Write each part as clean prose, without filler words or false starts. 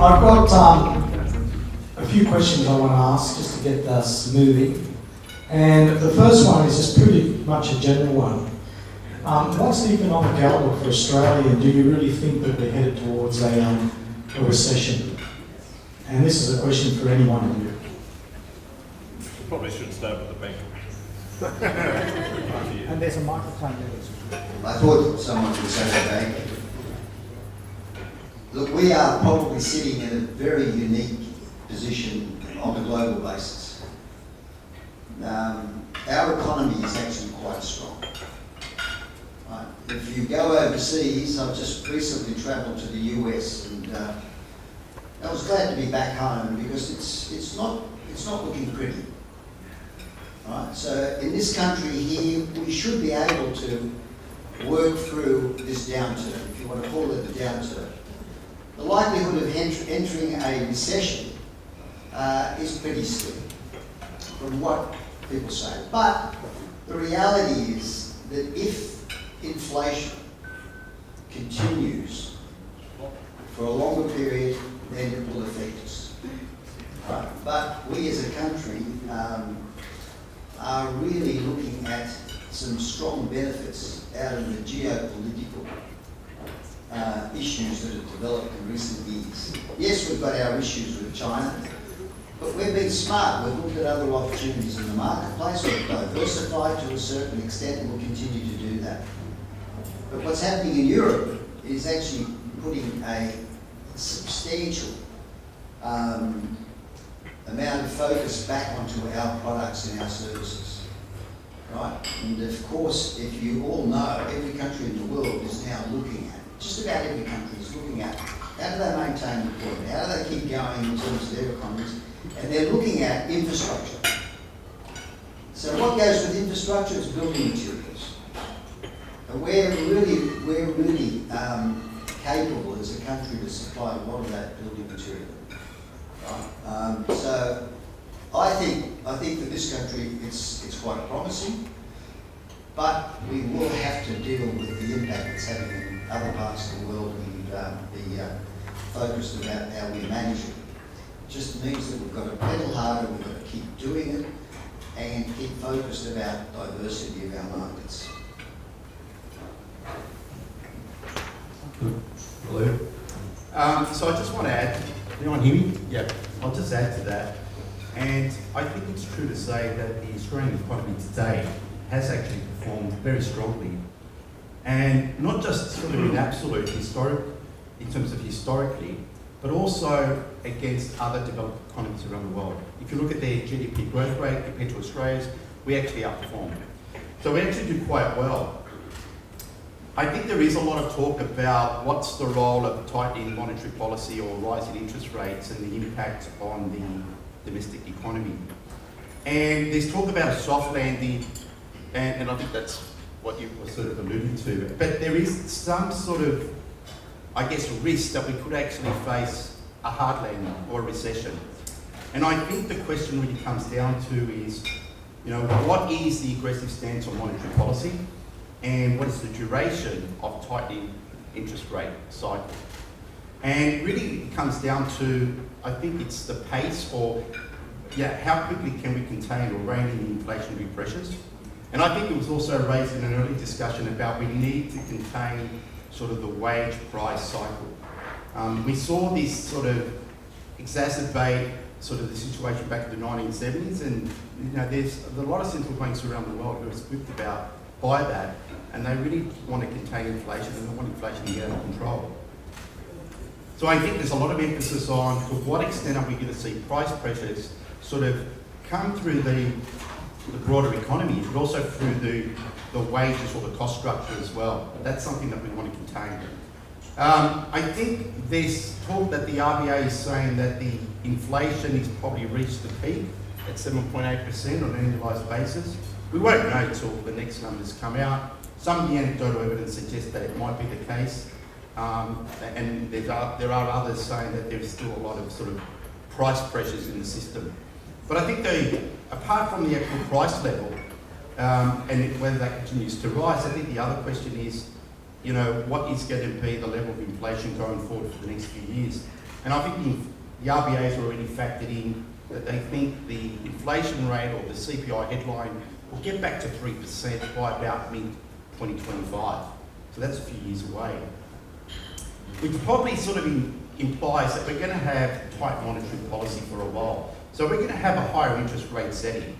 I've got a few questions I want to ask just to get us moving. And the first one is just pretty much a general one. What's the economic outlook for Australia? Do you really think that we're headed towards a recession? And this is a question for any one of you. Probably should start with the bank. And there's a microphone there. I thought someone would say the bank. Look, we are probably sitting in a very unique position on a global basis. Our economy is actually quite strong. Right? If you go overseas, I've just recently travelled to the US, and I was glad to be back home because it's not looking pretty. Right? So in this country here, we should be able to work through this downturn, if you want to call it a downturn. The likelihood of entering a recession is pretty slim, from what people say. But the reality is that if inflation continues for a longer period, then it will affect us. Right? But we as a country are really looking at some strong benefits out of the geopolitical issues that have developed in recent years. Yes, we've got our issues with China, but we've been smart. We've looked at other opportunities in the marketplace. We've diversified to a certain extent, and we'll continue to do that. But what's happening in Europe is actually putting a substantial amount of focus back onto our products and our services, right? And of course, if you all know, every country in the world is now looking at, just about every country is looking at, how do they maintain employment? How do they keep going in terms of their economies? And they're looking at infrastructure. So what goes with infrastructure is building materials. And we're really capable as a country to supply a lot of that building material. So I think for this country it's quite promising, but we will have to deal with the impact it's having in other parts of the world and be focused about how we manage it. It just means that we've got to pedal harder, we've got to keep doing it, and keep focused about diversity of our markets. Hello. So I just want to add, anyone hear me? Yeah. I'll just add to that. And I think it's true to say that the Australian economy today has actually performed very strongly. And not just sort of in absolute in terms of historically, but also against other developed economies around the world. If you look at their GDP growth rate compared to Australia's, we actually outperform. So we actually do quite well. I think there is a lot of talk about what's the role of tightening monetary policy or rising interest rates and the impact on the domestic economy. And there's talk about a soft landing, and I think that's what you were sort of alluding to. But there is some sort of, I guess, risk that we could actually face a hard landing or a recession. And I think the question really comes down to is, what is the aggressive stance on monetary policy? And what is the duration of tightening interest rate cycle? And really it comes down to, I think it's the pace or, how quickly can we contain or rein in inflationary pressures? And I think it was also raised in an early discussion about we need to contain sort of the wage price cycle. We saw this sort of exacerbate sort of the situation back in the 1970s, and there's a lot of central banks around the world who are spooked about by that, and they really want to contain inflation and they want inflation to get out of control. So I think there's a lot of emphasis on to what extent are we going to see price pressures sort of come through the broader economy, but also through the wages or the cost structure as well. But that's something that we want to contain. I think there's talk that the RBA is saying that the inflation has probably reached the peak at 7.8% on an annualised basis. We won't know until the next numbers come out. Some of the anecdotal evidence suggests that it might be the case, and there are others saying that there's still a lot of sort of price pressures in the system. But I think apart from the actual price level, and whether that continues to rise, I think the other question is, what is going to be the level of inflation going forward for the next few years? And I think the RBA has already factored in that they think the inflation rate or the CPI headline will get back to 3% by about mid-2025. So that's a few years away. Which probably sort of implies that we're going to have tight monetary policy for a while. So we're going to have a higher interest rate setting.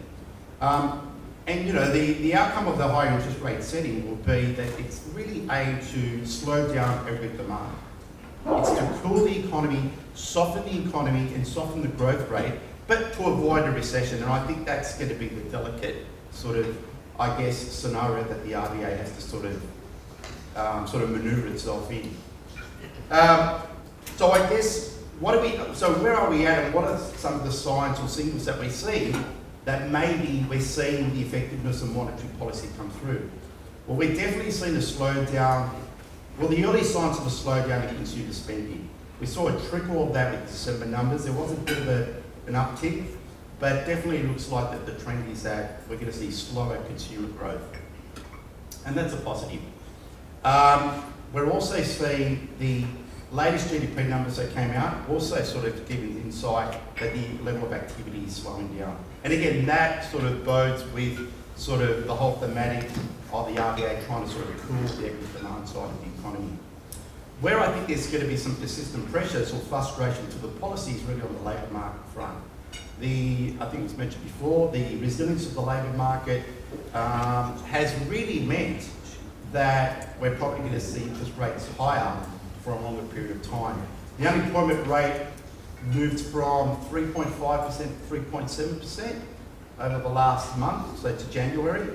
And you know, the outcome of the higher interest rate setting will be that it's really aimed to slow down aggregate demand. It's to cool the economy, soften the economy and soften the growth rate, but to avoid a recession. And I think that's going to be the delicate sort of, I guess, scenario that the RBA has to sort of manoeuvre itself in. So I guess, so where are we at and what are some of the signs or signals that we see that maybe we're seeing the effectiveness of monetary policy come through? Well, we're definitely seeing a slowdown, well, the early signs of a slowdown in consumer spending. We saw a trickle of that with December numbers. There was a bit of an uptick, but definitely it looks like that the trend is that we're going to see slower consumer growth. And that's a positive. We're also seeing the latest GDP numbers that came out also sort of giving insight that the level of activity is slowing down. And again, that sort of bodes with sort of the whole thematic of the RBA trying to sort of cool the equity demand side of the economy. Where I think there's going to be some persistent pressures or frustration to the policy is really on the labour market front. I think it was mentioned before, the resilience of the labour market has really meant that we're probably going to see interest rates higher for a longer period of time. The unemployment rate moved from 3.5% to 3.7% over the last month, so to January,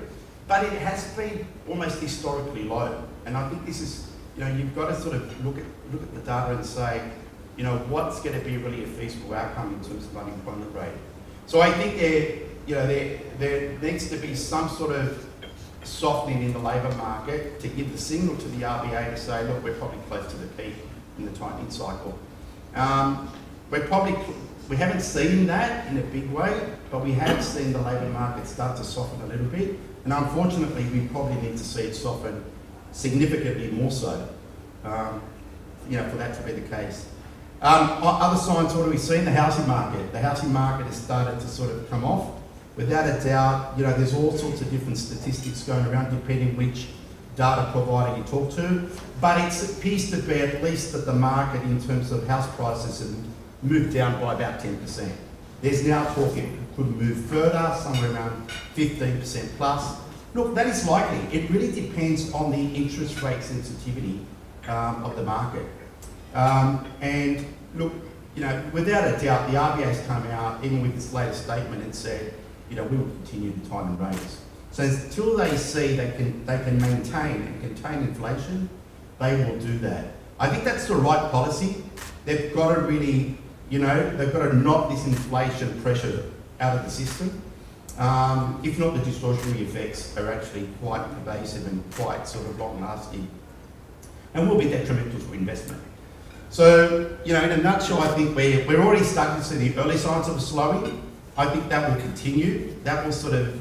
but it has been almost historically low. And I think this is, you know, you've got to sort of look at the data and say, you know, what's going to be really a feasible outcome in terms of unemployment rate. So I think there needs to be some sort of softening in the labour market to give the signal to the RBA to say, look, we're probably close to the peak in the tightening cycle. We haven't seen that in a big way, but we have seen the labour market start to soften a little bit. And unfortunately, we probably need to see it soften significantly more so, you know, for that to be the case. Other signs, what do we see in the housing market? The housing market has started to sort of come off. Without a doubt, you know, there's all sorts of different statistics going around depending which data provider you talk to, but it appears to be at least that the market in terms of house prices have moved down by about 10%. There's now talk it could move further, somewhere around 15% plus. Look, that is likely. It really depends on the interest rate sensitivity of the market. And look, you know, without a doubt, the RBA has come out, even with its latest statement, and said, you know, we will continue to tighten rates. So until they see they can maintain and contain inflation, they will do that. I think that's the right policy. They've got to really, you know, they've got to knock this inflation pressure out of the system. If not, the distortionary effects are actually quite pervasive and quite sort of long-lasting, and will be detrimental to investment. So, you know, in a nutshell, I think we're already starting to see the early signs of a slowing. I think that will continue. That will sort of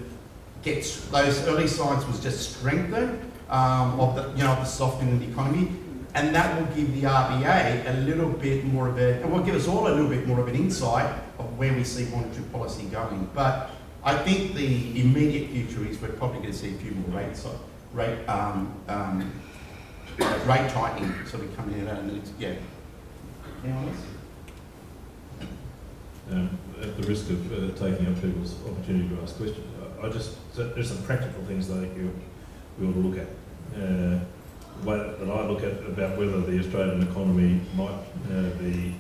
get, those early signs was just strengthen of the, you know, the softening of the economy, and that will give the RBA a little bit more of a, and will give us all a little bit more of an insight of where we see monetary policy going. But I think the immediate future is we're probably going to see a few more rate tightening sort of coming out, and yeah. Anyone else? At the risk of taking up people's opportunity to ask questions, there's some practical things that we ought to look at. The way that I look at about whether the Australian economy might be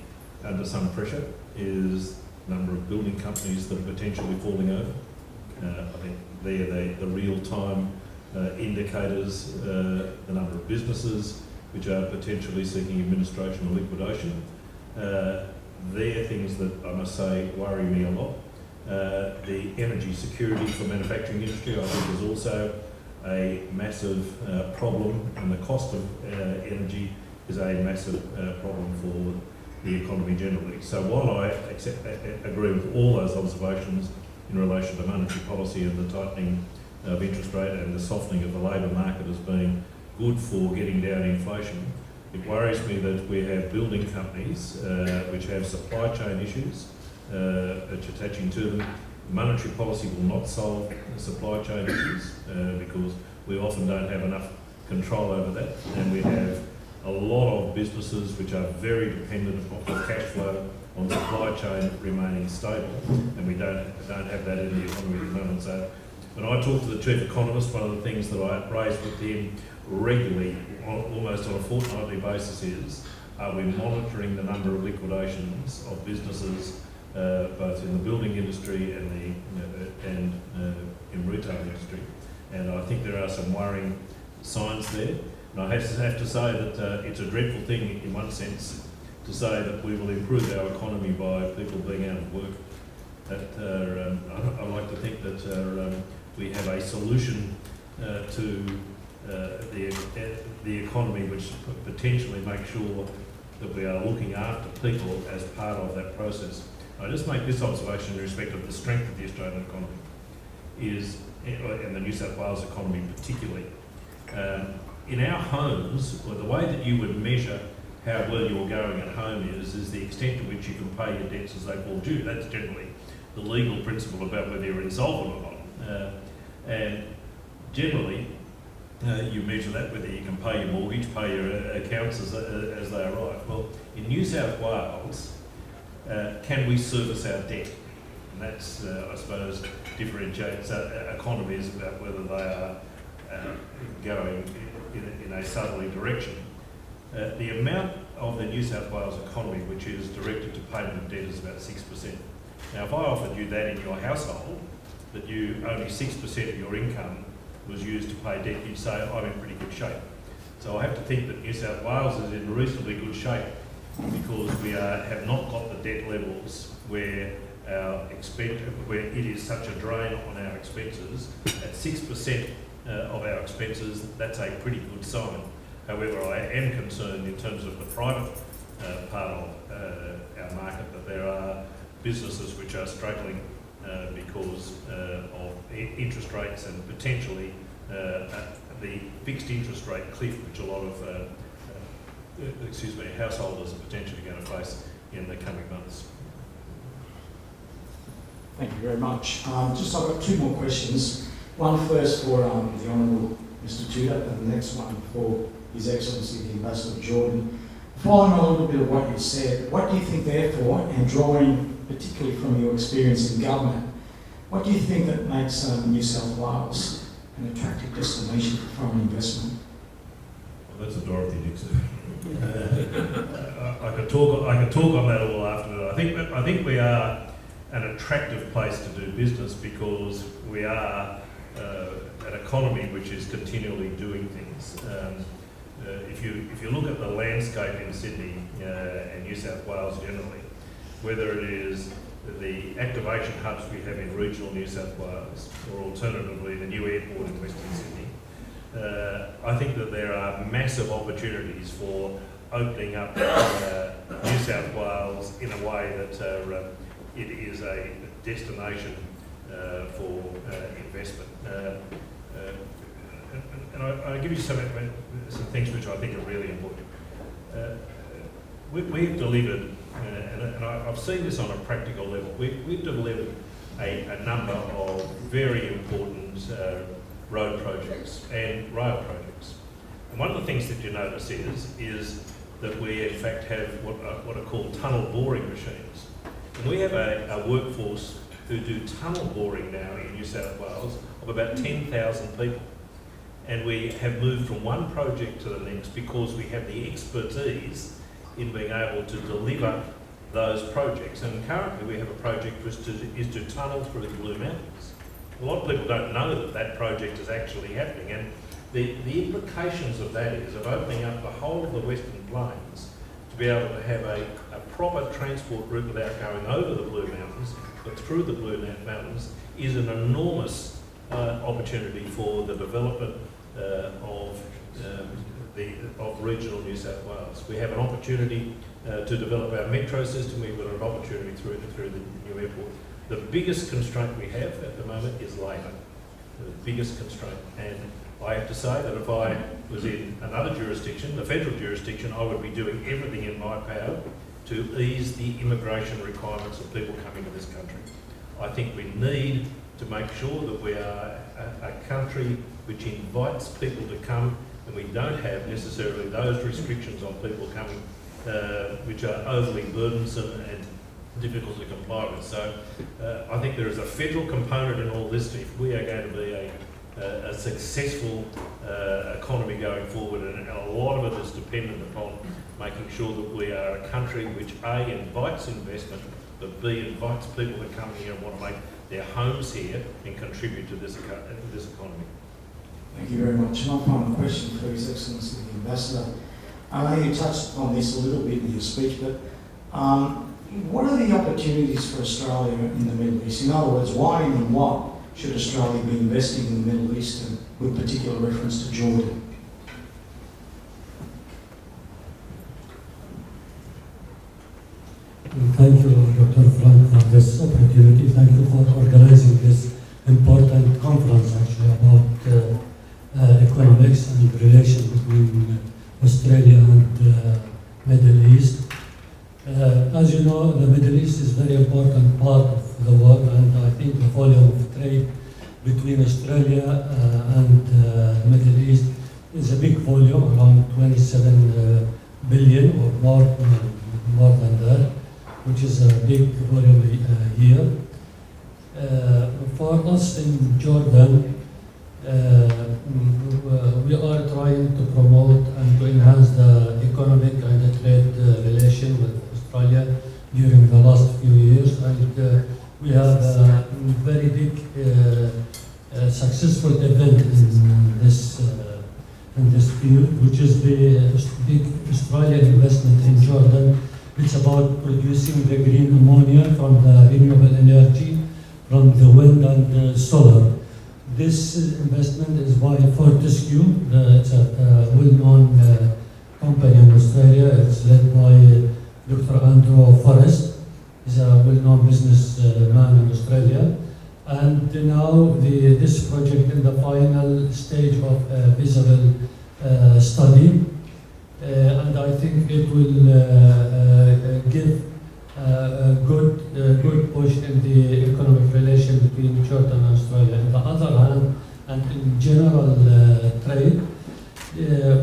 under some pressure is the number of building companies that are potentially falling over. I think they're the real-time indicators, the number of businesses which are potentially seeking administration or liquidation. They're things that I must say worry me a lot. The energy security for manufacturing industry, I think, is also a massive problem, and the cost of energy is a massive problem for the economy generally. So while I agree with all those observations in relation to monetary policy and the tightening of interest rate and the softening of the labour market as being good for getting down inflation, It worries me that we have building companies which have supply chain issues which are attaching to them. Monetary policy will not solve the supply chain issues because we often don't have enough control over that, and we have a lot of businesses which are very dependent upon cash flow on supply chain remaining stable, and we don't have that in the economy at the moment. So when I talk to the chief economist, one of the things that I raise with him regularly, almost on a fortnightly basis, is are we monitoring the number of liquidations of businesses both in the building industry and in retail industry? And I think there are some worrying signs there. And I have to say that it's a dreadful thing in one sense to say that we will improve our economy by people being out of work. That I like to think that we have a solution to the economy which potentially makes sure that we are looking after people as part of that process. I just make this observation in respect of the strength of the Australian economy and the New South Wales economy particularly. In our homes, or the way that you would measure how well you're going at home is the extent to which you can pay your debts as they fall due. That's generally the legal principle about whether you're insolvent or not. And generally, you measure that whether you can pay your mortgage, pay your accounts as they arrive. Well, in New South Wales, can we service our debt? And that's, I suppose, differentiates economies about whether they are going in a southerly direction. The amount of the New South Wales economy which is directed to payment of debt is about 6%. Now, if I offered you that in your household, that you only 6% of your income was used to pay debt, you'd say, I'm in pretty good shape. So I have to think that New South Wales is in reasonably good shape because we have not got the debt levels where where it is such a drain on our expenses. At 6% of our expenses, that's a pretty good sign. However, I am concerned in terms of the private part of our market that there are businesses which are struggling because of interest rates and potentially the fixed interest rate cliff which a lot of householders are potentially going to face in the coming months. Thank you very much. I've got two more questions. One first for the Honourable Mr. Tudehope, and the next one for His Excellency the Ambassador Jordan. Following a little bit of what you said, what do you think therefore, and drawing particularly from your experience in government, what do you think that makes New South Wales an attractive destination for foreign investment? Well, that's a Dorothy Dixon. I could talk on that all afternoon. I think we are an attractive place to do business because we are an economy which is continually doing things. If you look at the landscape in Sydney and New South Wales generally, whether it is the activation hubs we have in regional New South Wales or alternatively the new airport in Western Sydney, I think that there are massive opportunities for opening up New South Wales in a way that it is a destination for investment. And I'll give you some things which I think are really important. We've delivered, and I've seen this on a practical level, we've delivered a number of very important road projects and rail projects. And one of the things that you notice is that we in fact have what are called tunnel boring machines. And we have a workforce who do tunnel boring now in New South Wales of about 10,000 people. And we have moved from one project to the next because we have the expertise in being able to deliver those projects. And currently we have a project which is to tunnel through the Blue Mountains. A lot of people don't know that that project is actually happening, and the implications of that is of opening up the whole of the Western Plains to be able to have a proper transport route without going over the Blue Mountains, but through the Blue Mountains is an enormous opportunity for the development of regional New South Wales. We have an opportunity to develop our metro system. We've got an opportunity through the new airport. The biggest constraint we have at the moment is labour. the biggest constraint. And I have to say that if I was in another jurisdiction, the federal jurisdiction, I would be doing everything in my power to ease the immigration requirements of people coming to this country. I think we need to make sure that we are a country which invites people to come, and we don't have necessarily those restrictions on people coming which are overly burdensome and difficult to comply with. So I think there is a federal component in all this if we are going to be a successful economy going forward, and a lot of it is dependent upon making sure that we are a country which A, invites investment, but B, invites people to come here and want to make their homes here and contribute to this economy. Thank you very much. My final question for His Excellency the Ambassador. I know you touched on this a little bit in your speech, but what are the opportunities for Australia in the Middle East? In other words, why and in what should Australia be investing in the Middle East, and with particular reference to Jordan? Thank you, Dr. Frank, for this opportunity. Thank you for organizing this important conference, actually, about economics and the relation between Australia and Middle East. As you know, the Middle East is a very important part of the world, and I think the volume of trade between Australia and the Middle East is a big volume, around 27 billion or more than that, which is a big volume here. For us in Jordan, we are trying to promote and to enhance the economic and the trade relation with Australia during the last few years, and we have a very big successful event in this field, which is the big Australian investment in Jordan. It's about producing the green ammonia from the renewable energy from the wind and solar. This investment is by Fortescue. It's a well-known company in Australia. It's led by Dr. Andrew Forrest. He's a well-known businessman in Australia. And now this project in the final stage of visible study. And I think it will give a good push in the economic relation between Jordan and Australia. On the other hand, and in general trade,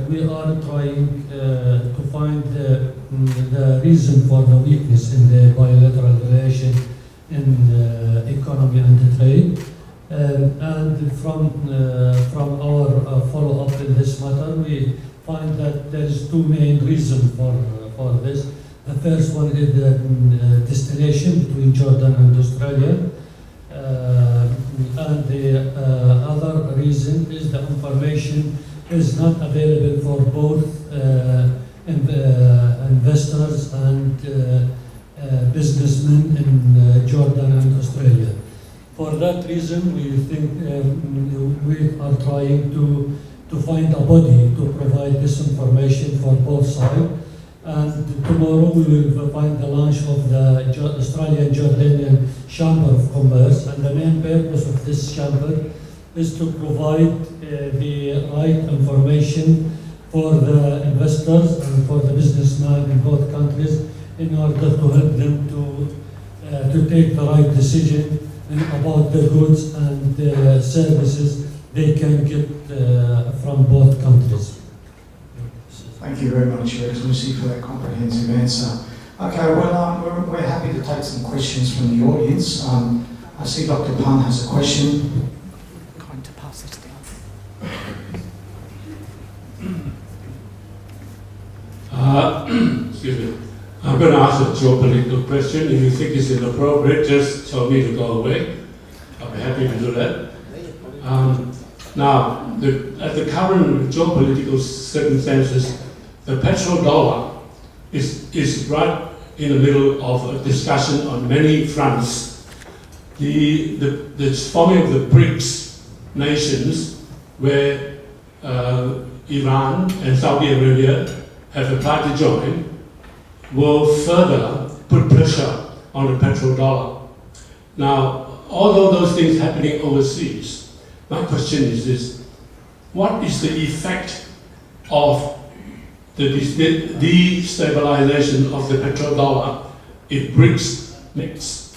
we are trying to find the reason for the weakness in the bilateral relation in economy and trade. And from our follow-up in this matter, we find that there is two main reasons for this. The first one is the destination between Jordan and Australia, and the other reason is the information is not available for both investors and businessmen in Jordan and Australia. For that reason, we think we are trying to find a body to provide this information for both sides. And tomorrow we will find the launch of the Australian Jordanian Chamber of Commerce, and the main purpose of this chamber is to provide the right information for the investors and for the businessmen in both countries in order to help them to take the right decision about the goods and services they can get from both countries. Thank you very much, Your Excellency, for that comprehensive answer. Okay, well, we're happy to take some questions from the audience. I see Dr. Pan has a question. I'm going to pass this down. Excuse me. I'm going to ask a geopolitical question. If you think it's inappropriate, just tell me to go away. I'll be happy to do that. Now, at the current geopolitical circumstances, the petrodollar is right in the middle of a discussion on many fronts. The forming of the BRICS nations, where Iran and Saudi Arabia have applied to join, will further put pressure on the petrodollar. Now, although those things happening overseas, My question is this: what is the effect of the destabilization of the petrodollar if BRICS makes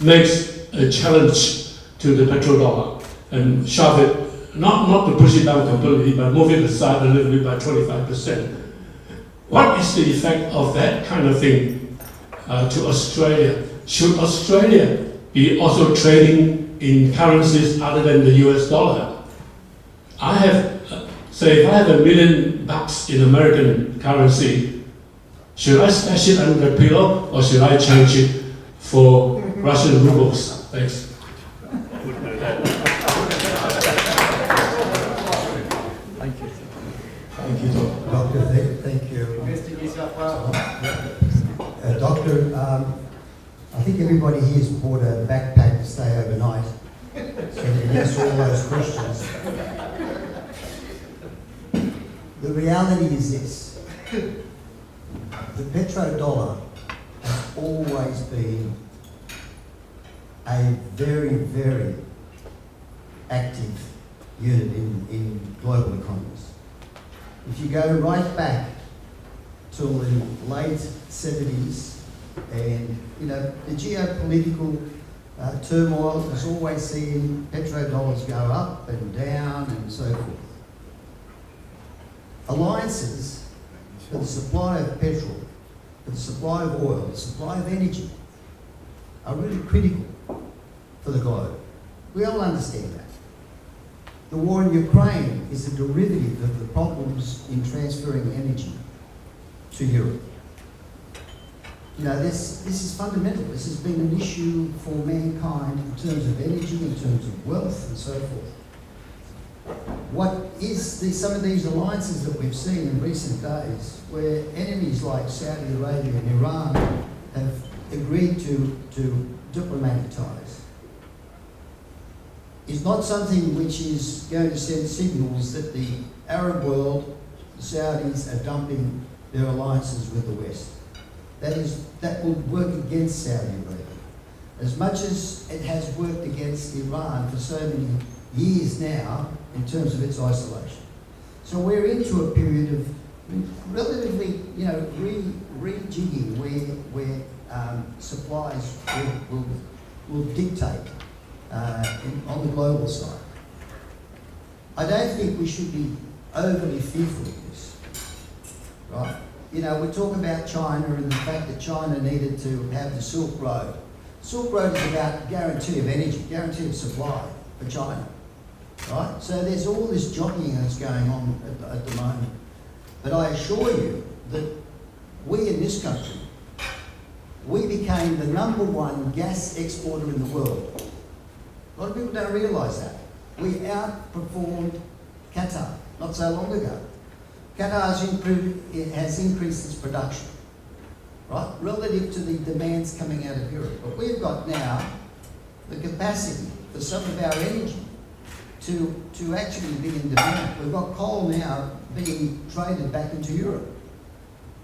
a challenge to the petrodollar and shove it, not to push it down completely, but move it aside a little bit by 25%? What is the effect of that kind of thing to Australia? Should Australia be also trading in currencies other than the US dollar? I have, say, if I have $1 million in American currency, should I stash it under the pillow or should I change it for Russian rubles? Thanks. Thank you. Thank you, Doctor. Thank you. Doctor, I think everybody here has bought a backpack to stay overnight, so they can answer all those questions. The reality is this: the petrodollar has always been a very, very active unit in global economies. If you go right back till the late 70s, and the geopolitical turmoil has always seen petrodollars go up and down and so forth. Alliances for the supply of petrol, for the supply of oil, the supply of energy are really critical for the globe. We all understand that. The war in Ukraine is a derivative of the problems in transferring energy to Europe. This is fundamental. This has been an issue for mankind in terms of energy, in terms of wealth, and so forth. What is some of these alliances that we've seen in recent days, where enemies like Saudi Arabia and Iran have agreed to diplomatic ties, is not something which is going to send signals that the Arab world, the Saudis, are dumping their alliances with the West. That will work against Saudi Arabia. As much as it has worked against Iran for so many years now in terms of its isolation. So we're into a period of relatively, rejigging where supplies will dictate on the global side. I don't think we should be overly fearful of this, right? We talk about China and the fact that China needed to have the Silk Road. Silk Road is about guarantee of energy, guarantee of supply for China, right? So there's all this jockeying that's going on at the moment. But I assure you that we in this country, we became the #1 gas exporter in the world. A lot of people don't realise that. We outperformed Qatar not so long ago. Qatar has increased its production, right, relative to the demands coming out of Europe. But we've got now the capacity for some of our energy to actually be in demand. We've got coal now being traded back into Europe,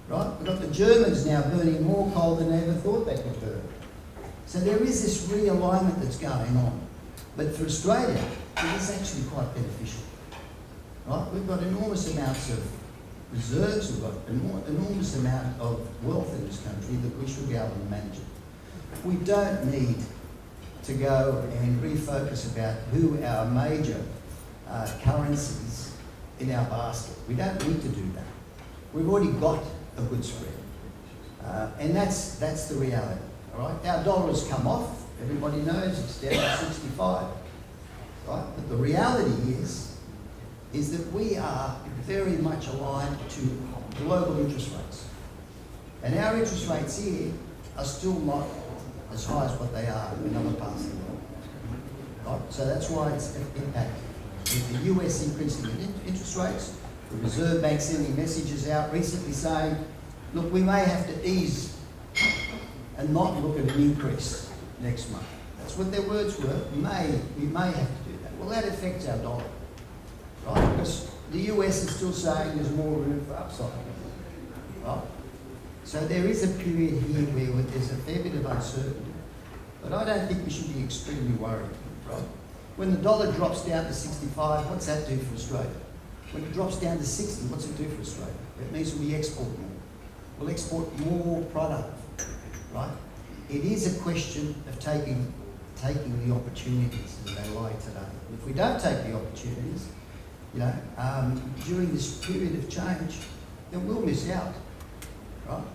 right? We've got the Germans now burning more coal than they ever thought they could burn. So there is this realignment that's going on. But for Australia, it is actually quite beneficial, right? We've got enormous amounts of reserves, we've got enormous amount of wealth in this country that we should be able to manage it. We don't need to go and refocus about who our major currencies in our basket. We don't need to do that. We've already got a good spread. And that's the reality, all right? Our dollar has come off. Everybody knows it's down to 65, right? But the reality is that we are very much aligned to global interest rates. And our interest rates here are still not as high as what they are in other parts of the world. Right? So that's why it's impacted. With the US increasing interest rates, the Reserve Bank sending messages out recently saying, look, we may have to ease and not look at an increase next month. That's what their words were. We may have to do that. Well, that affects our dollar, right? Because the US is still saying there's more room for upside, right? So there is a period here where there's a fair bit of uncertainty, but I don't think we should be extremely worried, right? When the dollar drops down to 65, what's that do for Australia? When it drops down to 60, what's it do for Australia? It means we export more. We'll export more product, right? It is a question of taking the opportunities as they lie today. If we don't take the opportunities, you know, during this period of change, then we'll miss out, right?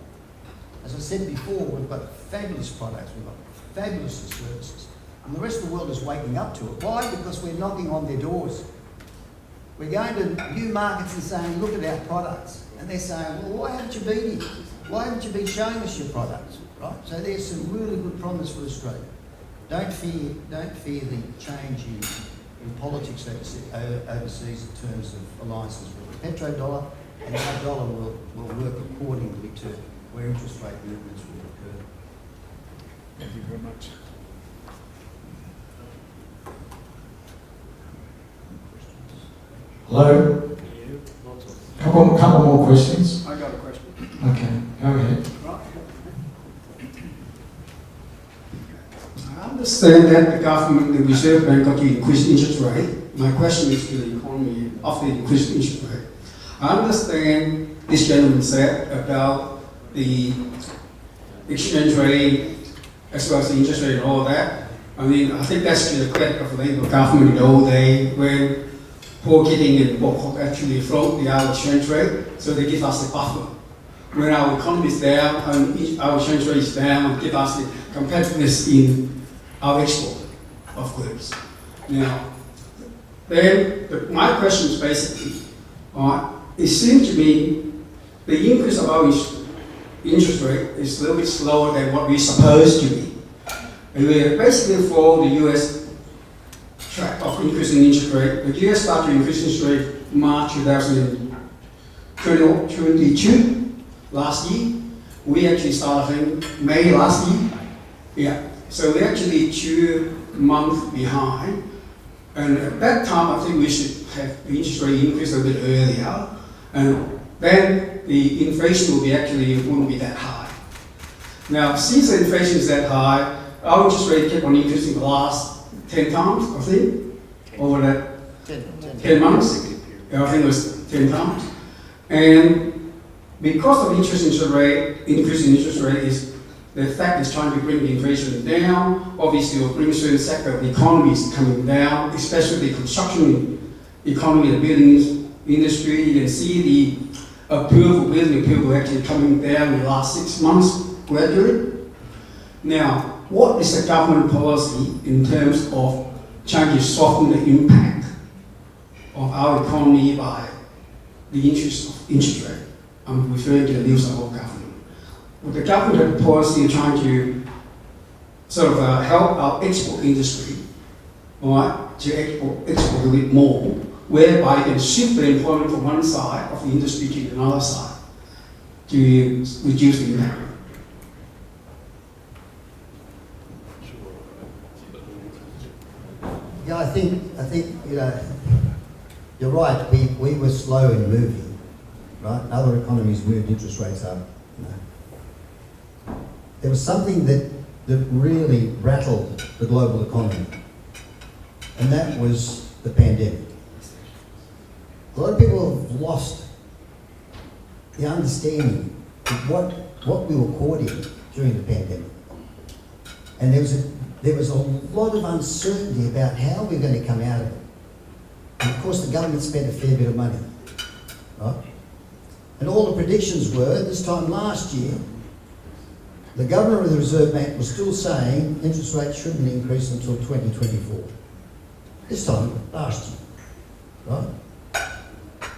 As I said before, we've got fabulous products, we've got fabulous services, and the rest of the world is waking up to it. Why? Because we're knocking on their doors. We're going to new markets and saying, look at our products. And they're saying, well, why haven't you been here? Why haven't you been showing us your products, right? So there's some really good promise for Australia. Don't fear the change in politics overseas in terms of alliances with the petrodollar, and our dollar will work accordingly to where interest rate movements will occur. Thank you very much. Hello? Couple more questions. I got a question. Okay, go ahead. I understand that the government, the Reserve Bank, got to increase interest rate. My question is to the economy of the increased interest rate. I understand this gentleman said about the exchange rate as well as the interest rate and all that. I mean, I think that's to the credit of the Labour government in the old day when Paul Keating and Bob Hawke actually float the our exchange rate, so they give us the buffer. When our economy is down and our exchange rate is down, give us the competitiveness in our export of goods. Now, then my question is basically, it seems to me the increase of our interest rate is a little bit slower than what we're supposed to be. And we basically follow the US track of increasing interest rate. The US started to increase interest rate March 2022, last year. We actually started in May last year. Yeah, so we're actually 2 months behind. And at that time, I think we should have the interest rate increase a bit earlier. And then the inflation wouldn't be that high. Now, since the inflation is that high, our interest rate kept on increasing the last 10 times, I think, over that 10 months. I think it was 10 times. And because of increase in interest rate is the fact is trying to bring the inflation down. Obviously, it will bring certain sector of the economy is coming down, especially the construction economy, the building industry. You can see the building approval actually coming down in the last 6 months gradually. Now, what is the government policy in terms of trying to soften the impact of our economy by the interest rate? I'm referring to the New South Wales government. Would the government have a policy trying to sort of help our export industry, to export a bit more, whereby you can shift the employment from one side of the industry to another side to reduce the impact? Yeah, I think you know, you're right. We were slow in moving, right? Other economies moved interest rates up. You know. There was something that really rattled the global economy, and that was the pandemic. A lot of people have lost the understanding of what we were caught in during the pandemic, and there was a lot of uncertainty about how we're going to come out of it. And of course, the government spent a fair bit of money, right? And all the predictions were, this time last year, the Governor of the Reserve Bank was still saying interest rates shouldn't increase until 2024. This time, last year, right?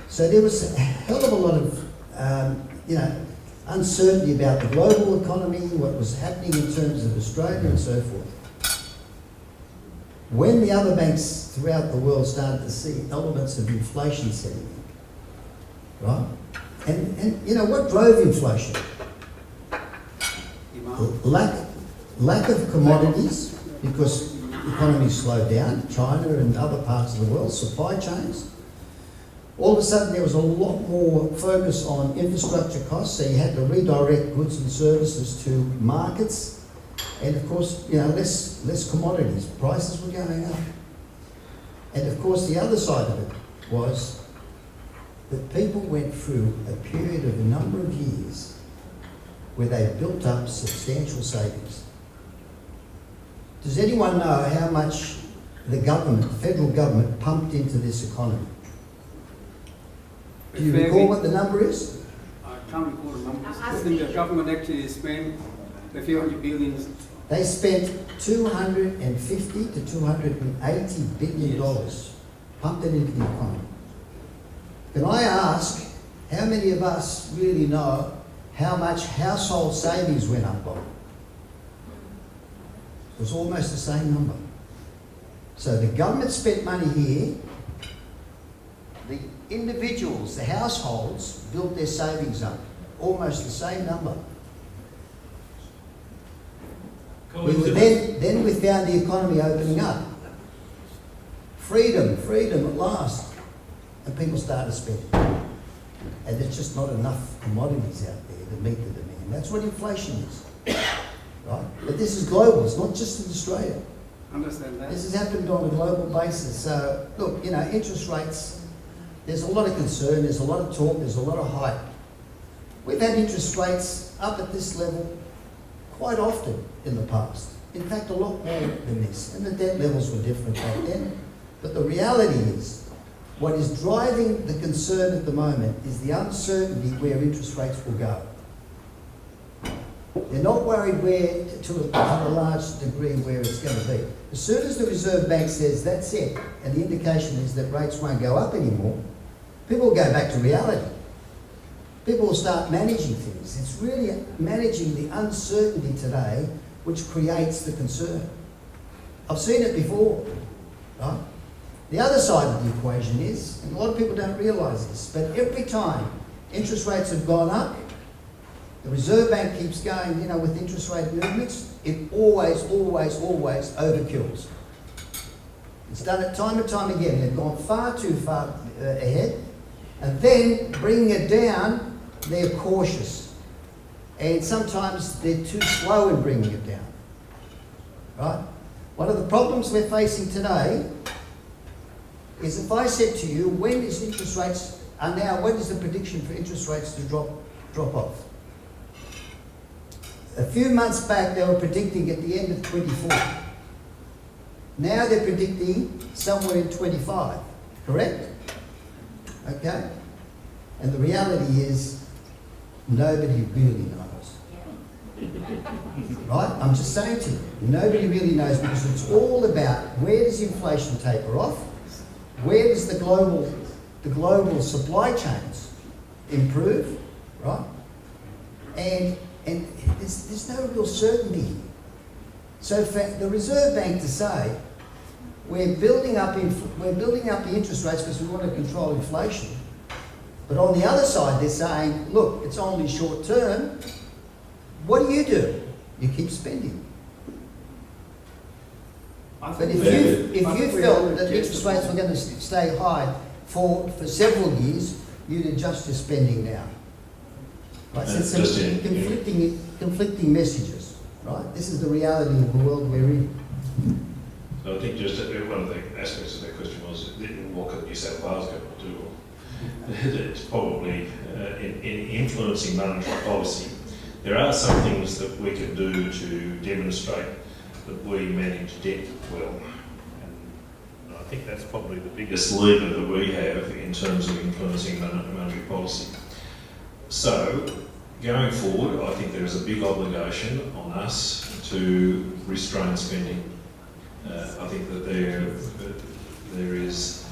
So there was a hell of a lot of, uncertainty about the global economy, what was happening in terms of Australia and so forth. When the other banks throughout the world started to see elements of inflation setting in, right? And you know, what drove inflation? Lack of commodities, because economies slowed down, China and other parts of the world, supply chains. All of a sudden there was a lot more focus on infrastructure costs, so you had to redirect goods and services to markets. And of course, you know, less commodities. Prices were going up. And of course, the other side of it was that people went through a period of a number of years where they built up substantial savings. Does anyone know how much the government, the federal government, pumped into this economy? Do you recall what the number is? I can't recall the numbers. I think the government actually spent a few hundred billions. They spent $250 to $280 billion, pumped it into the economy. Can I ask, how many of us really know how much household savings went up by? It was almost the same number. So the government spent money here, the individuals, the households, built their savings up, almost the same number. Then we found the economy opening up. Freedom at last. And people started spending. And there's just not enough commodities out there to meet the demand. That's what inflation is. Right? But this is global, it's not just in Australia. Understand that? This has happened on a global basis. So, look, you know, interest rates, there's a lot of concern, there's a lot of talk, there's a lot of hype. We've had interest rates up at this level quite often in the past. In fact, a lot more than this. And the debt levels were different back then. But the reality is, what is driving the concern at the moment is the uncertainty where interest rates will go. They're not worried where, to a large degree, where it's going to be. As soon as the Reserve Bank says that's it, and the indication is that rates won't go up anymore, people will go back to reality. People will start managing things. It's really managing the uncertainty today which creates the concern. I've seen it before, right? The other side of the equation is, and a lot of people don't realise this, but every time interest rates have gone up, the Reserve Bank keeps going, you know, with interest rate movements, it always overkills. It's done it time and time again. They've gone far too far ahead, and then bringing it down, they're cautious. And sometimes they're too slow in bringing it down, right? One of the problems we're facing today is if I said to you, when is interest rates, what is the prediction for interest rates to drop off? A few months back, they were predicting at the end of 24. Now they're predicting somewhere in 25, correct? Okay? And the reality is, nobody really knows. Right? I'm just saying to you, nobody really knows, because it's all about where does inflation taper off, where does the global supply chains improve, right? And there's no real certainty here. So for the Reserve Bank to say, we're building up the interest rates because we want to control inflation, but on the other side they're saying, look, it's only short term, what do? You keep spending. But if you felt that interest rates were going to stay high for several years, you'd adjust your spending now. Right? So it's some conflicting messages, right? This is the reality of the world we're in. So I think just one of the aspects of that question was, what could New South Wales government do? It's probably in influencing monetary policy. There are some things that we can do to demonstrate that we manage debt well. And I think that's probably the biggest lever that we have in terms of influencing monetary policy. So, going forward, I think there is a big obligation on us to restrain spending. I think that there is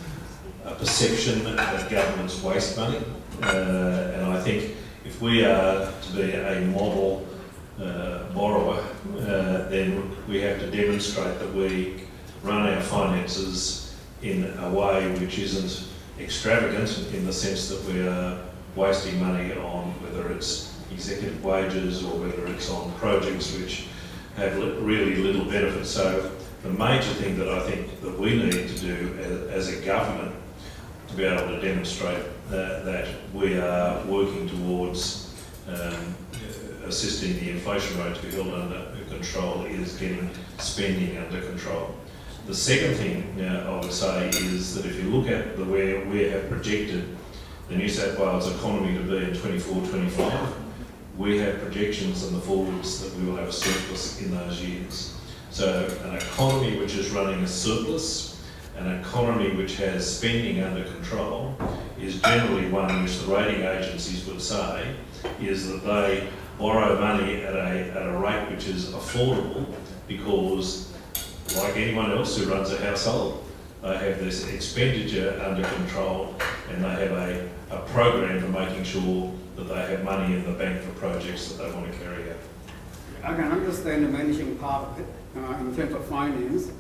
a perception that governments waste money, and I think if we are to be a model borrower, then we have to demonstrate that we run our finances in a way which isn't extravagant, in the sense that we are wasting money on whether it's executive wages or whether it's on projects which have really little benefit. So the major thing that I think that we need to do as a government to be able to demonstrate that we are working towards assisting the inflation rate to be held under control is getting spending under control. The second thing I would say is that if you look at where we have projected the New South Wales economy to be in 24-25, we have projections in the forwards that we will have a surplus in those years. So an economy which is running a surplus, an economy which has spending under control, is generally one which the rating agencies would say is that they borrow money at a rate which is affordable, because like anyone else who runs a household, they have this expenditure under control, and they have a program for making sure that they have money in the bank for projects that they want to carry out. I can understand the managing part of it in terms of finance.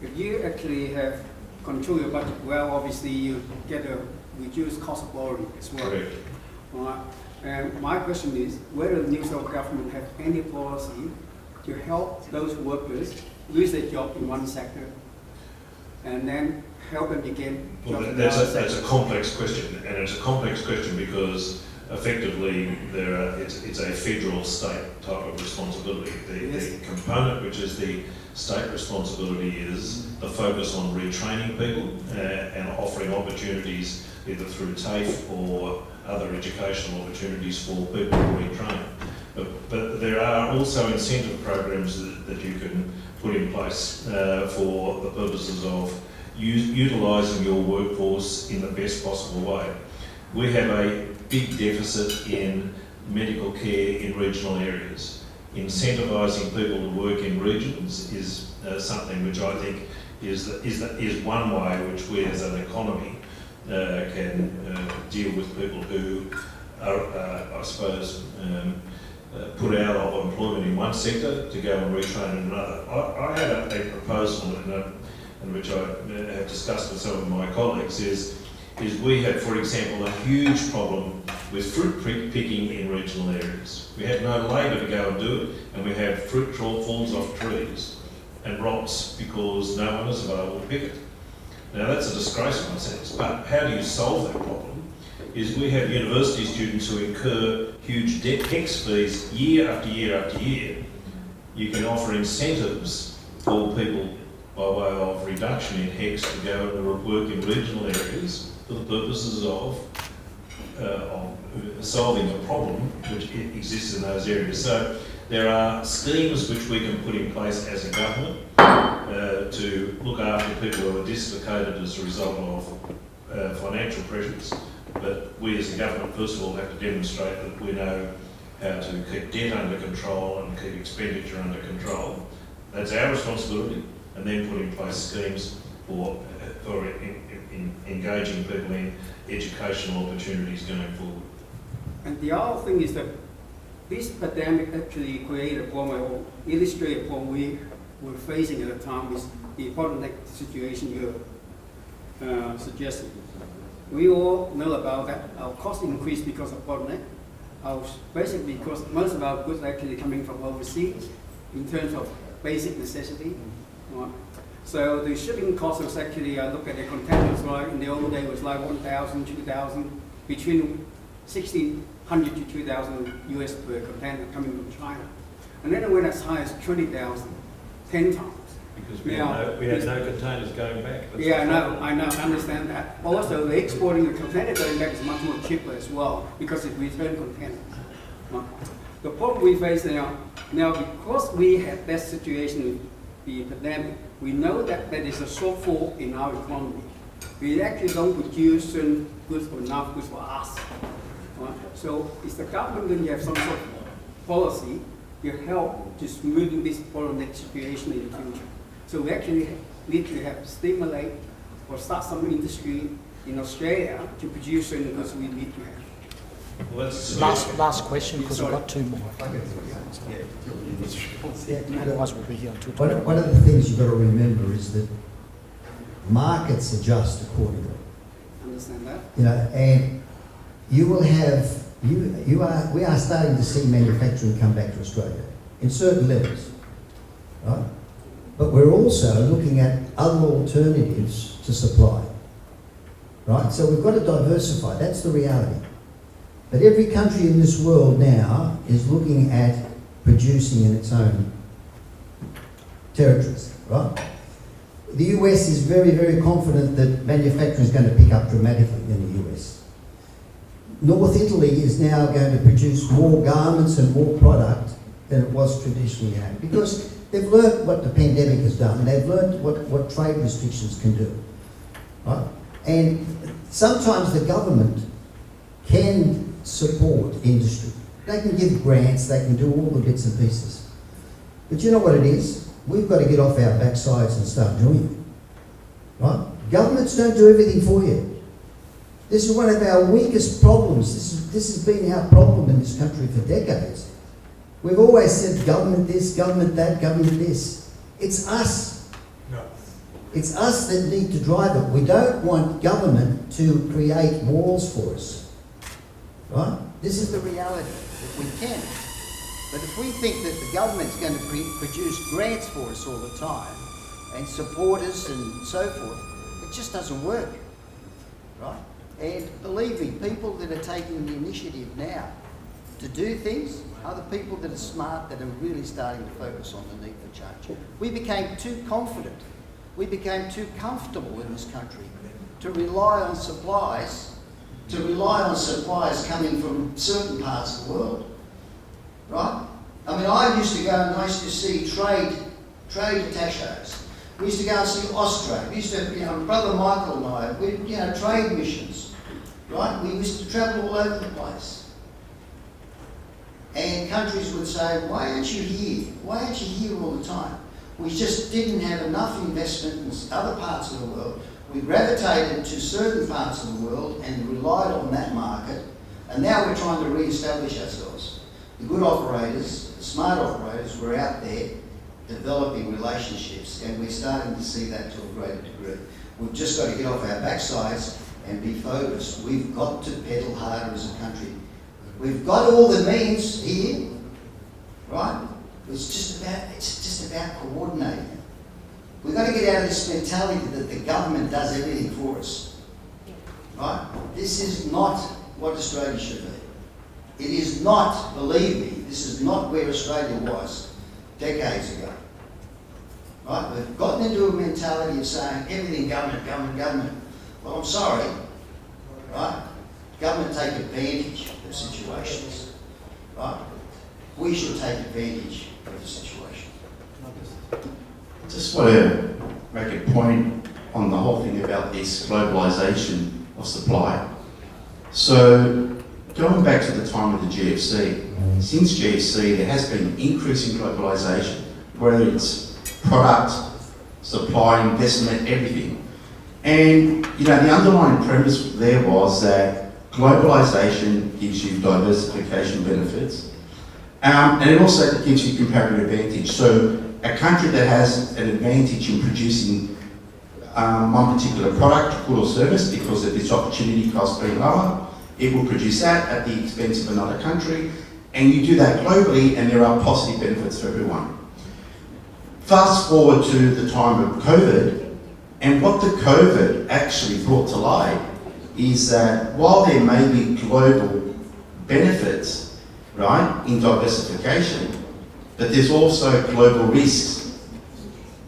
If you actually have control your budget well, obviously you get a reduced cost of borrowing as well. Correct. And my question is whether the New South Wales government have any policy to help those workers lose their job in one sector and then help them again. Well, that's a complex question, and it's a complex question because effectively it's a federal state type of responsibility. The component which is the state responsibility is the focus on retraining people and offering opportunities either through TAFE or other educational opportunities for people to retrain. But there are also incentive programs that you can put in place for the purposes of utilising your workforce in the best possible way. We have a big deficit in medical care in regional areas. Incentivising people to work in regions is something which I think is one way which we as an economy can deal with people who are, I suppose, put out of employment in one sector to go and retrain in another. I had a proposal in which I have discussed with some of my colleagues is we have, for example, a huge problem with fruit picking in regional areas. We have no labour to go and do it, and we have fruit falls off trees and rots because no one is available to pick it. Now that's a disgrace in a sense, but how do you solve that problem? Is we have university students who incur huge HECS fees year after year after year. You can offer incentives for people by way of reduction in HECS to go and work in regional areas for the purposes of solving a problem which exists in those areas. So there are schemes which we can put in place as a government to look after people who are dislocated as a result of financial pressures. But we as a government, first of all, have to demonstrate that we know how to keep debt under control and keep expenditure under control. That's our responsibility, and then put in place schemes for engaging people in educational opportunities going forward. And the other thing is that this pandemic actually created a problem or illustrated a problem we were facing at the time with the bottleneck situation you're suggesting. We all know about that. Our cost increased because of bottleneck. Basically because most of our goods are actually coming from overseas in terms of basic necessity. So the shipping cost was actually, I look at the containers, right, in the old day was like 1,000, 2,000, between 1,600 to 2,000 US per container coming from China. And then it went as high as 20,000, 10 times. Because we had no containers going back. Yeah, I know, I understand that. Also, the exporting the container going back is much more cheaper as well because it's return containers. The problem we face now because we had that situation with the pandemic, we know that there is a shortfall in our economy. We actually don't produce certain goods or enough goods for us. So is the government going to have some sort of policy to help to smoothing this bottleneck situation in the future? So we actually need to have stimulate or start some industry in Australia to produce certain goods we need to have. Well, Last question, because we've got two more. Otherwise we'll be here until One of the things you've got to remember is that markets adjust accordingly. Understand that? You know, and you will have, we are starting to see manufacturing come back to Australia in certain levels, right? But we're also looking at other alternatives to supply, right? So we've got to diversify, that's the reality. But every country in this world now is looking at producing in its own territories, right? the US is very, very confident that manufacturing is going to pick up dramatically in the US. North Italy is now going to produce more garments and more product than it was traditionally had, because they've learned what the pandemic has done. They've learned what trade restrictions can do. Right? And sometimes the government can support industry. They can give grants, they can do all the bits and pieces. But you know what it is? We've got to get off our backsides and start doing it. Right? Governments don't do everything for you. This is one of our weakest problems. This has been our problem in this country for decades. We've always said government this, government that, government this. It's us. No. It's us that need to drive it. We don't want government to create walls for us. Right? This is the reality, that we can. But if we think that the government's going to produce grants for us all the time and support us and so forth, it just doesn't work. Right? And believe me, people that are taking the initiative now to do things are the people that are smart, that are really starting to focus on the need for change. We became too confident. We became too comfortable in this country to rely on supplies coming from certain parts of the world. Right? I mean, I used to go and I used to see trade attachés. We used to go and see Australia. We used to, Brother Michael and I, we, trade missions. Right? We used to travel all over the place. And countries would say, why aren't you here? Why aren't you here all the time? We just didn't have enough investment in other parts of the world. We gravitated to certain parts of the world and relied on that market. And now we're trying to re-establish ourselves. The good operators, the smart operators, were out there developing relationships, and we're starting to see that to a greater degree. We've just got to get off our backsides and be focused. We've got to pedal harder as a country. We've got all the means here, right? It's just about coordinating. We've got to get out of this mentality that the government does everything for us, right? This is not what Australia should be. It is not, believe me, this is not where Australia was decades ago. Right? We've gotten into a mentality of saying everything government, government, government. Well, I'm sorry, right? Government take advantage of situations, right? We should take advantage of the situation. I just want to make a point on the whole thing about this globalisation of supply. So, going back to the time of the GFC, since GFC there has been an increase in globalisation, whether it's product, supply, investment, everything. And the underlying premise there was that globalisation gives you diversification benefits, and it also gives you comparative advantage. So a country that has an advantage in producing one particular product, good or service, because of its opportunity cost being lower, it will produce that at the expense of another country, and you do that globally, and there are positive benefits for everyone. Fast forward to the time of COVID, and what the COVID actually brought to light is that while there may be global benefits, right, in diversification, but there's also global risks.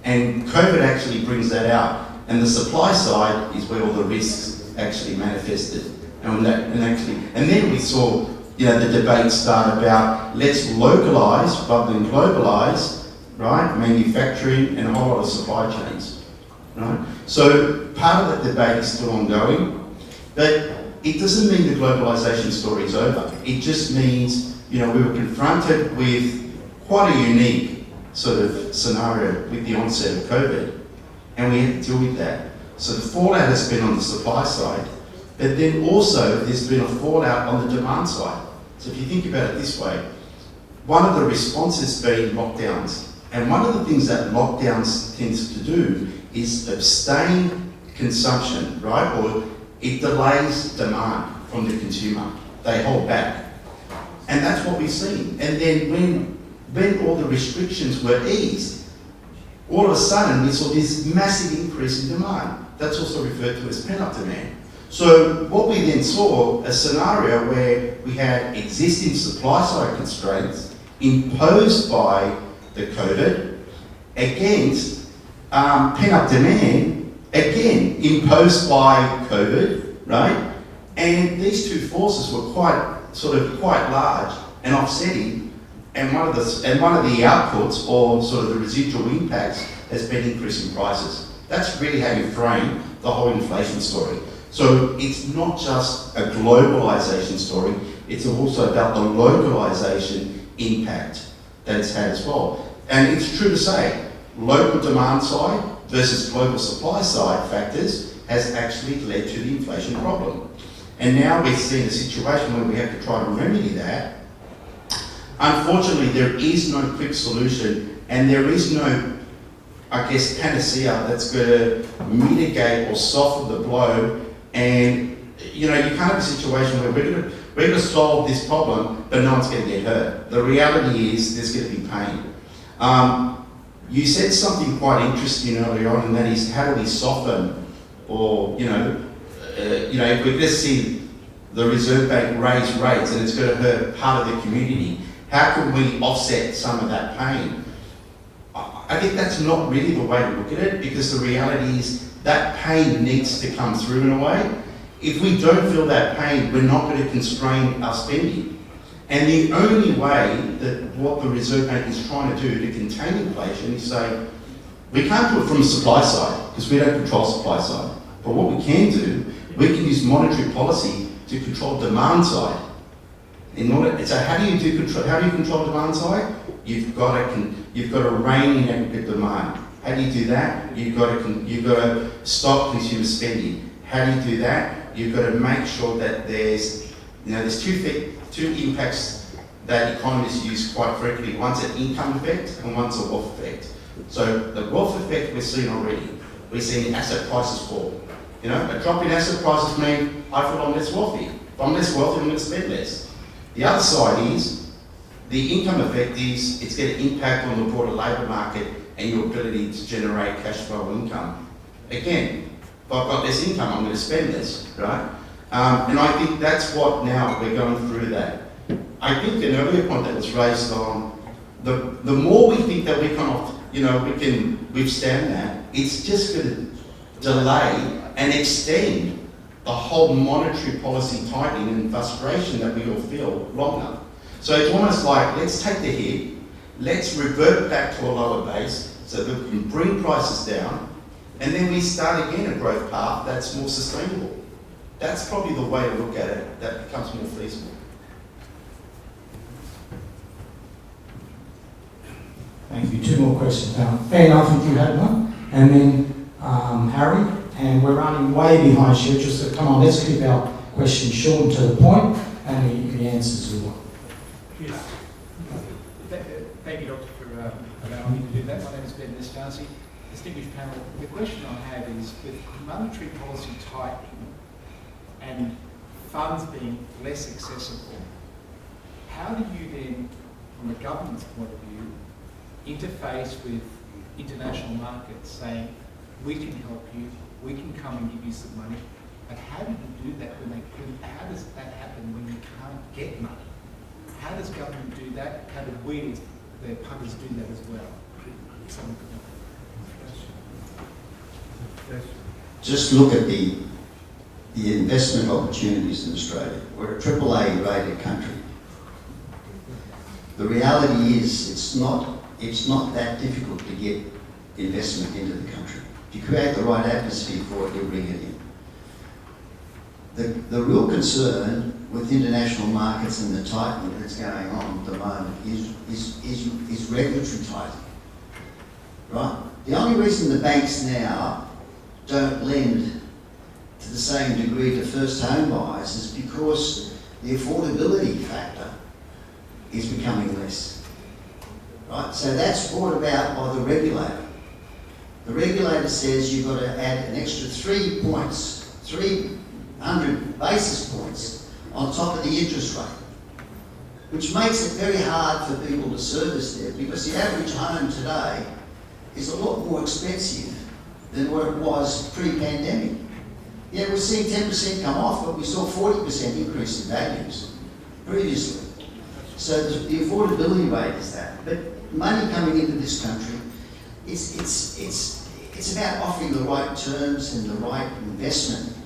And COVID actually brings that out. And the supply side is where all the risks actually manifested. And then we saw, the debate start about let's localise rather than globalise, right? Manufacturing and a whole lot of supply chains, right? So part of that debate is still ongoing, but it doesn't mean the globalisation story is over. It just means, we were confronted with quite a unique sort of scenario with the onset of COVID, and we had to deal with that. So the fallout has been on the supply side, but then also there's been a fallout on the demand side. So if you think about it this way, one of the responses being lockdowns, and one of the things that lockdowns tends to do is abstain consumption, right? Or it delays demand from the consumer. They hold back. And that's what we've seen. And then when all the restrictions were eased, all of a sudden we saw this massive increase in demand. That's also referred to as pent-up demand. So what we then saw, a scenario where we had existing supply side constraints imposed by the COVID against pent-up demand, again, imposed by COVID, right? And these two forces were quite large and offsetting, and one of the outputs, or sort of the residual impacts, has been increasing prices. That's really how you frame the whole inflation story. So it's not just a globalisation story, it's also about the localisation impact that it's had as well. And it's true to say, local demand side versus global supply side factors has actually led to the inflation problem. And now we're seeing a situation where we have to try to remedy that. Unfortunately, there is no quick solution, and there is no, I guess, panacea that's going to mitigate or soften the blow. And you can't have a situation where we're going to solve this problem, but no one's going to get hurt. The reality is there's going to be pain. You said something quite interesting earlier on, and that is, how do we soften, or if we're going to see the Reserve Bank raise rates and it's going to hurt part of the community, how can we offset some of that pain? I think that's not really the way to look at it, because the reality is that pain needs to come through in a way. If we don't feel that pain, we're not going to constrain our spending. And the only way that what the Reserve Bank is trying to do to contain inflation is say, we can't do it from the supply side, because we don't control supply side. But what we can do, we can use monetary policy to control demand side. So how do you control demand side? You've got to rein in aggregate demand. How do you do that? You've got to stop consumer spending. How do you do that? You've got to make sure that there's two impacts that economists use quite frequently. One's an income effect and one's a wealth effect. So the wealth effect we're seeing already. We're seeing asset prices fall. A drop in asset prices means I feel I'm less wealthy. If I'm less wealthy, I'm going to spend less. The other side is the income effect is it's going to impact on the broader labour market and your ability to generate cash flow income. Again, if I've got less income, I'm going to spend less, right? And I think that's what now we're going through that. I think an earlier point that was raised on, the more we think that we can withstand that, it's just going to delay and extend the whole monetary policy tightening and frustration that we all feel longer. So it's almost like, let's take the hit, let's revert back to a lower base so that we can bring prices down, and then we start again a growth path that's more sustainable. That's probably the way to look at it, that becomes more feasible. Thank you. Two more questions now. Ben, I think you had one. And then Harry. And we're running way behind schedule, so come on, let's keep our questions short and to the point, and the answers we want. Yes. Thank you, Doctor, for allowing me to do that. My name is Ben Nestasi. Distinguished panel, the question I have is, with monetary policy tightening and funds being less accessible, how do you then, from a government's point of view, interface with international markets saying, we can help you, we can come and give you some money, but how do you do that how does that happen when you can't get money? How does government do that? How do we, the punters, do that as well? Just look at the investment opportunities in Australia. We're a AAA rated country. The reality is it's not that difficult to get investment into the country. If you create the right atmosphere for it, you'll bring it in. The real concern with international markets and the tightening that's going on at the moment is regulatory tightening, right? The only reason the banks now don't lend to the same degree to first home buyers is because the affordability factor is becoming less, right? So that's brought about by the regulator. The regulator says you've got to add an extra 3 points, 300 basis points on top of the interest rate, which makes it very hard for people to service there, because the average home today is a lot more expensive than what it was pre-pandemic. Yeah, we're seeing 10% come off, but we saw 40% increase in values previously. So the affordability rate is that. But money coming into this country, it's it's about offering the right terms and the right investment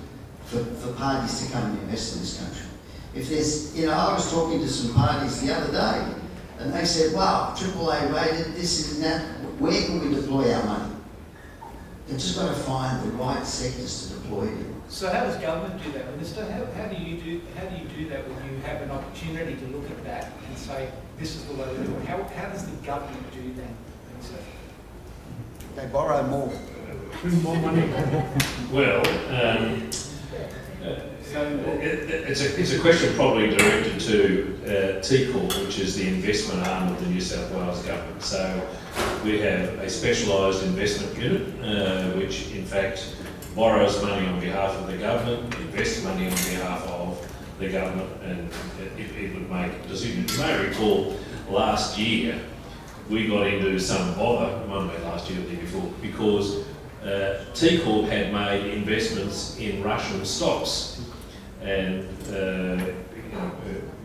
for parties to come and invest in this country. If there's, I was talking to some parties the other day, and they said, wow, AAA rated, this and that, where can we deploy our money? They've just got to find the right sectors to deploy it in. So how does government do that, Minister? How do you do that when you have an opportunity to look at that and say, this is the way we do it? How does the government do that, Minister? They borrow more. More money. Well, it's a question probably directed to TCOR, which is the investment arm of the New South Wales government. So we have a specialised investment unit, which in fact borrows money on behalf of the government, invests money on behalf of the government, and it would make decisions. You may recall last year we got into some bother, it might have been last year or the year before, because TCOR had made investments in Russian stocks. And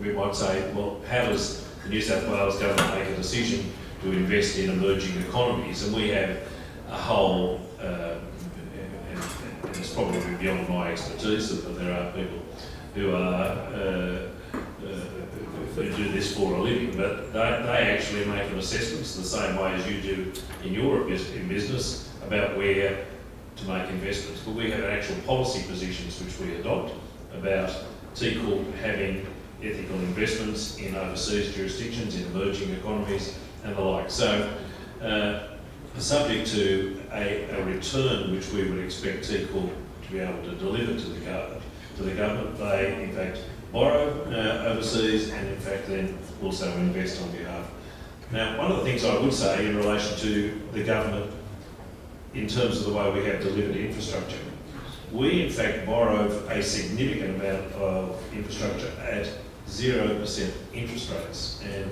we might say, well, how does the New South Wales government make a decision to invest in emerging economies? And we have a whole, and it's probably beyond my expertise, but there are people who do this for a living, but they actually make an assessment the same way as you do in your business about where to make investments. But we have actual policy positions which we adopt about TCOR having ethical investments in overseas jurisdictions, in emerging economies and the like. So, subject to a return which we would expect TCOR to be able to deliver to the government, they in fact borrow overseas and in fact then also invest on behalf. Now, one of the things I would say in relation to the government in terms of the way we have delivered infrastructure, we in fact borrow a significant amount of infrastructure at 0% interest rates, and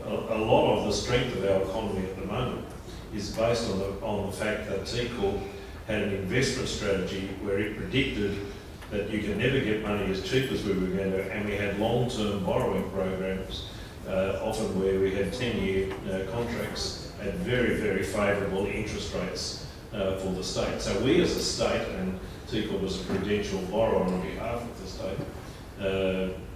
a lot of the strength of our economy at the moment is based on the fact that TCOR had an investment strategy where it predicted that you can never get money as cheap as we were going to, and we had long-term borrowing programs, often where we had 10-year contracts at very, very favourable interest rates for the state. So we as a state, and TCOR was a prudential borrower on behalf of the state,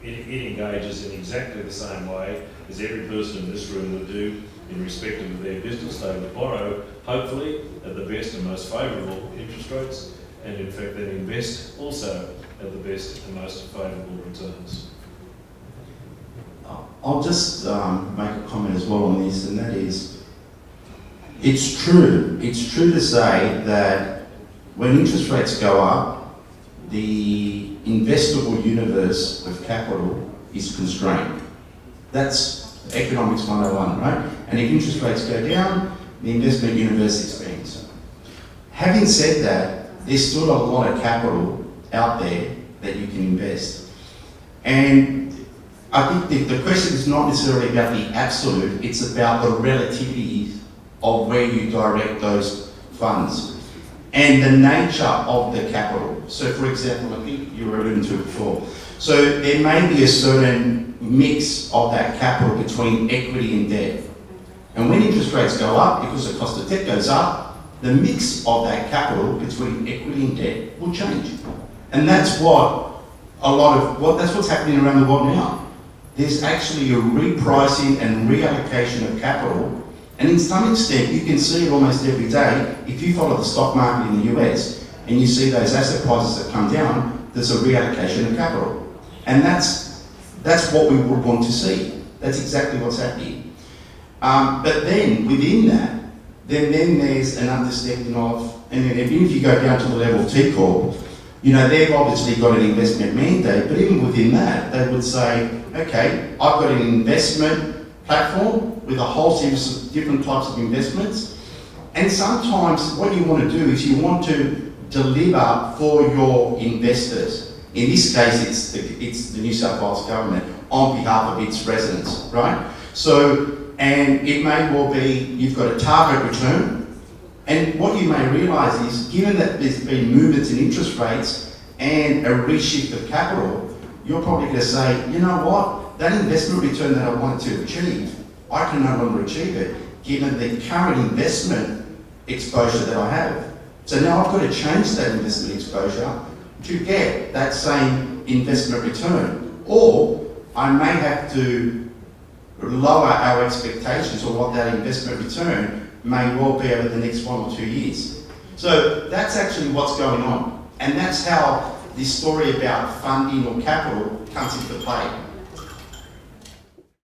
it engages in exactly the same way as every person in this room would do in respect of their business. They would borrow, hopefully, at the best and most favourable interest rates, and in fact then invest also at the best and most favourable returns. I'll just make a comment as well on this, and that is, it's true to say that when interest rates go up, the investable universe of capital is constrained. That's economics 101, right? And if interest rates go down, the investment universe expands. Having said that, there's still a lot of capital out there that you can invest. And I think the question is not necessarily about the absolute, it's about the relativity of where you direct those funds and the nature of the capital. So for example, I think you were alluding to it before. So there may be a certain mix of that capital between equity and debt. And when interest rates go up, because the cost of debt goes up, the mix of that capital between equity and debt will change. And that's that's what's happening around the world now. There's actually a repricing and reallocation of capital. And in some extent, you can see it almost every day. If you follow the stock market in the US and you see those asset prices that come down, there's a reallocation of capital. And that's what we would want to see. That's exactly what's happening. But then within that, then there's an understanding of, and then even if you go down to the level of TCOR, they've obviously got an investment mandate, but even within that, they would say, okay, I've got an investment platform with a whole series of different types of investments. And sometimes what you want to do is you want to deliver for your investors. In this case, it's the New South Wales government on behalf of its residents, right? So, and it may well be you've got a target return. And what you may realise is, given that there's been movements in interest rates and a reshift of capital, you're probably going to say, you know what, that investment return that I wanted to achieve, I can no longer achieve it, given the current investment exposure that I have. So now I've got to change that investment exposure to get that same investment return. Or I may have to lower our expectations of what that investment return may well be over the next 1 or 2 years. So that's actually what's going on. And that's how this story about funding or capital comes into play.